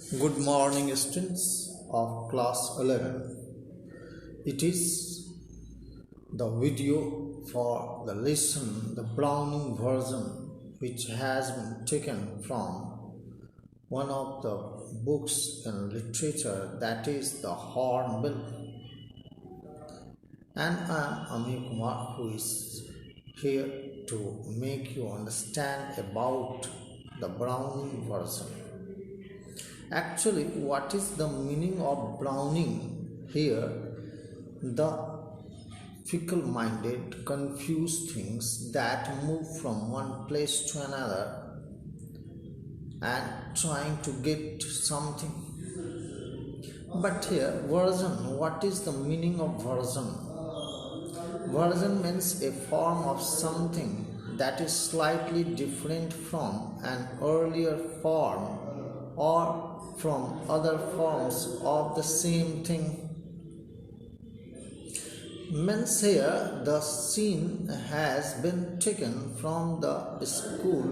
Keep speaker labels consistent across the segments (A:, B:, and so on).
A: Good morning, students of class 11. It is the video for the lesson, the Browning version, which has been taken from one of the books in literature, that is the Hornbill. And I am Amiya Kumar, who is here to make you understand about the Browning version. Actually, what is the meaning of Browning here? The fickle-minded, confused things that move from one place to another and trying to get something. But here, version, what is the meaning of version? Version means a form of something that is slightly different from an earlier form or from other forms of the same thing. Means here the scene has been taken from the school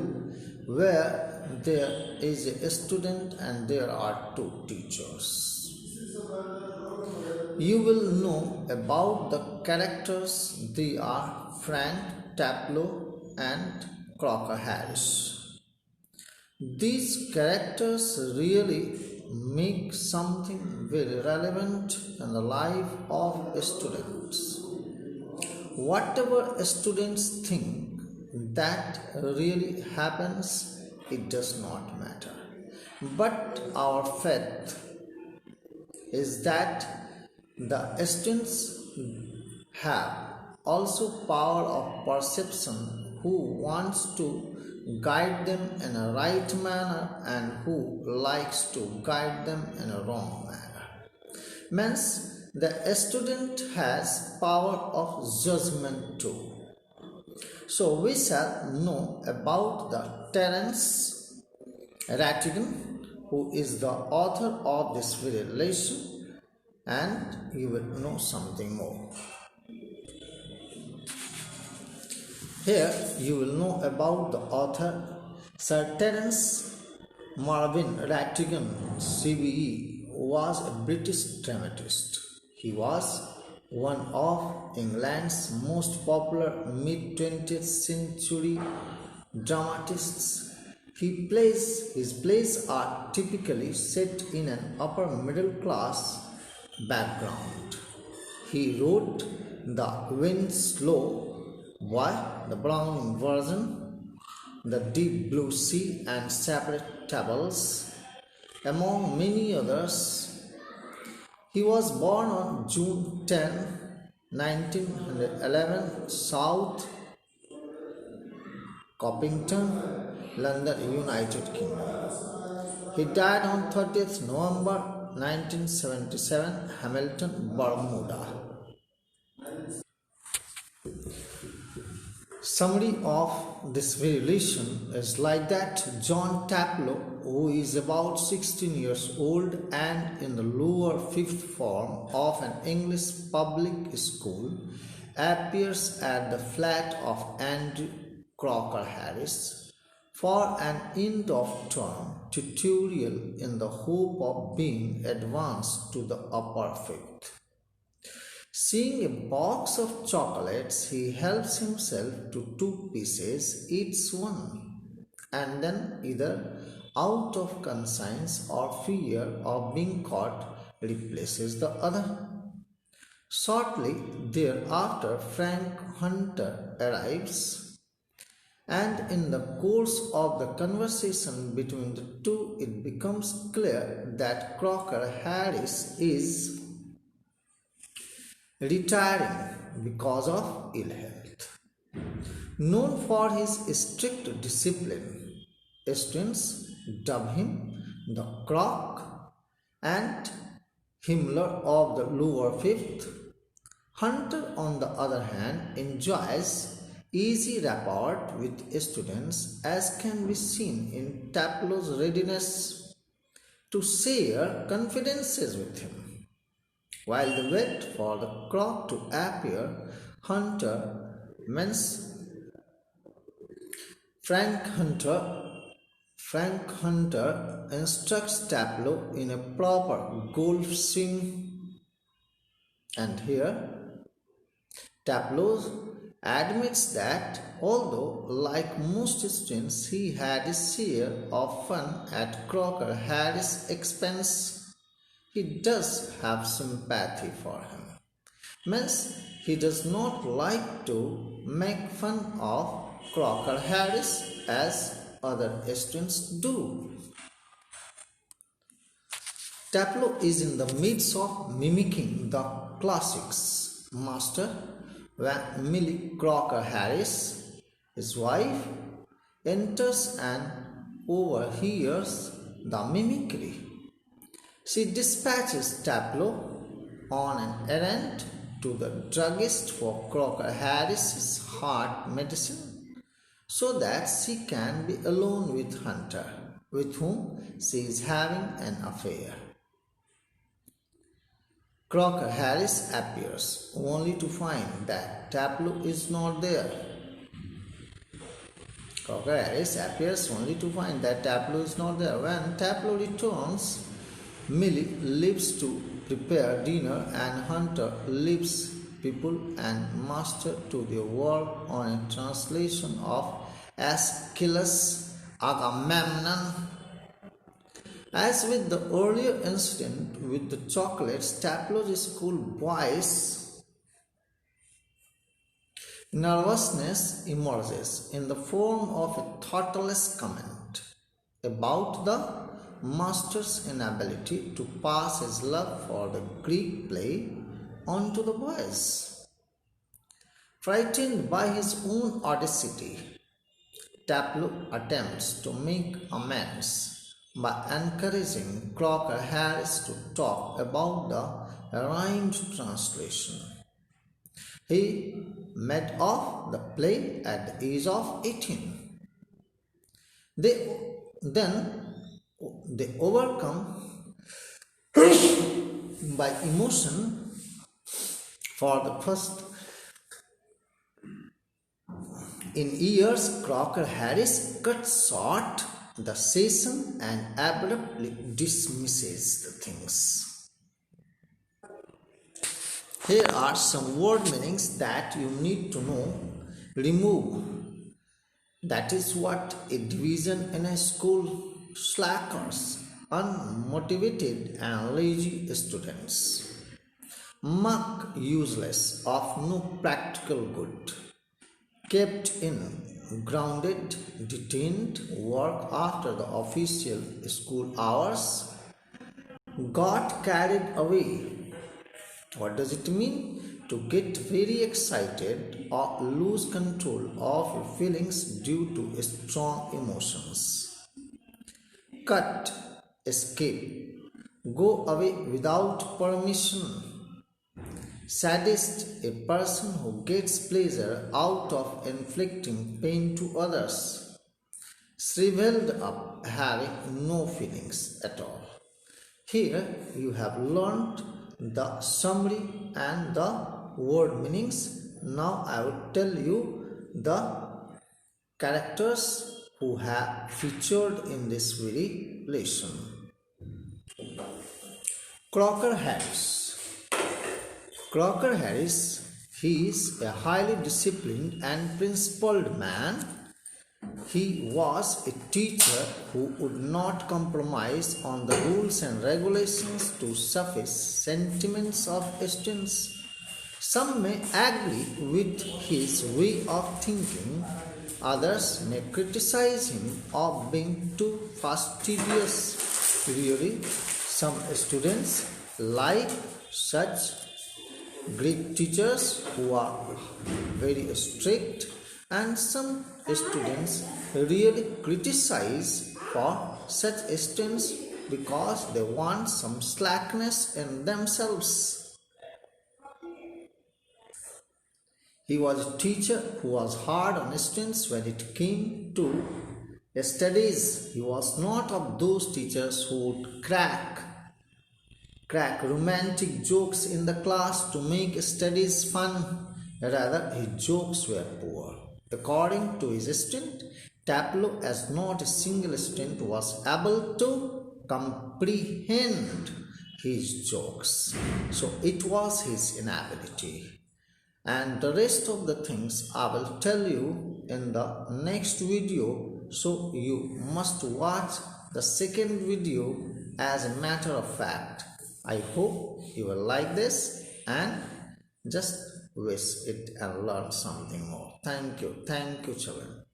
A: where there is a student and there are two teachers. You will know about the characters. They are Frank, Taplow and Crocker Harris. These characters really make something very relevant in the life of students. Whatever students think that really happens, it does not matter. But our faith is that the students have also power of perception, who wants to guide them in a right manner and who likes to guide them in a wrong manner. Means the student has power of judgment too. So we shall know about the Terence Rattigan, who is the author of this very lesson, and you will know something more. Here you will know about the author. Sir Terence Marvin Rattigan, CBE, was a British dramatist. He was one of England's most popular mid-20th century dramatists. His plays are typically set in an upper middle class background. He wrote The Winslow Boy, the Browning version, The Deep Blue Sea and Separate Tables, among many others. He was born on June 10, 1911, South Coppington, London, United Kingdom. He died on 30th November 1977, Hamilton, Bermuda. Summary of this very lesson is like that: John Taplow, who is about 16 years old and in the lower fifth form of an English public school, appears at the flat of Andrew Crocker Harris for an end-of-term tutorial in the hope of being advanced to the upper fifth. Seeing a box of chocolates, he helps himself to 2 pieces, eats one, and then, either out of conscience or fear of being caught, replaces the other. Shortly thereafter, Frank Hunter arrives, and in the course of the conversation between the two, it becomes clear that Crocker Harris is retiring because of ill health. Known for his strict discipline, students dub him the Croc and Himmler of the lower fifth. Hunter, on the other hand, enjoys easy rapport with students, as can be seen in Taplow's readiness to share confidences with him. While they wait for the Croc to appear, Hunter means Frank Hunter Frank Hunter instructs Tableau in a proper golf swing, and here Tableau admits that although, like most students, he had his share of fun at Crocker Harris' expense, he does have sympathy for him. Means he does not like to make fun of Crocker Harris as other students do. Tableau is in the midst of mimicking the classics. Master when Millie Crocker Harris, his wife, enters and overhears the mimicry. She dispatches Tableau on an errand to the druggist for Crocker Harris's heart medicine so that she can be alone with Hunter, with whom she is having an affair. Crocker Harris appears only to find that Tableau is not there. Crocker Harris appears only to find that Tableau is not there. When Tableau returns, Millie leaves to prepare dinner and Hunter leaves people and Master to their work on a translation of Aeschylus' Agamemnon. As with the earlier incident with the chocolates, Tableau's school boys' nervousness emerges in the form of a thoughtless comment about the master's inability to pass his love for the Greek play on to the boys. Frightened by his own audacity, Tableau attempts to make amends by encouraging Crocker Harris to talk about the rhymed translation. He made off the play at the age of 18. They overcome by emotion for the first in years. Crocker Harris cuts short the session and abruptly dismisses the things. Here are some word meanings that you need to know. Remove. That is what a division in a school. Slackers, unmotivated and lazy students. Muck, useless, of no practical good. Kept in, grounded, detained, work after the official school hours. Got carried away. What does it mean? To get very excited or lose control of your feelings due to strong emotions. Cut, escape, go away without permission. Sadist, a person who gets pleasure out of inflicting pain to others. Shriveled up, having no feelings at all. Here you have learned the summary and the word meanings. Now I will tell you the characters who have featured in this very lesson. Crocker Harris. Crocker Harris, he is a highly disciplined and principled man. He was a teacher who would not compromise on the rules and regulations to suffice sentiments of students. Some may agree with his way of thinking. Others may criticize him of being too fastidious. Really, some students like such Greek teachers who are very strict, and some students really criticize for such students because they want some slackness in themselves. He was a teacher who was hard on students when it came to studies. He was not of those teachers who would crack romantic jokes in the class to make studies fun. Rather, his jokes were poor. According to his student, Tableau, as not a single student was able to comprehend his jokes. So it was his inability. And the rest of the things I will tell you in the next video. So you must watch the second video as a matter of fact. I hope you will like this and just wish it and learn something more. Thank you children.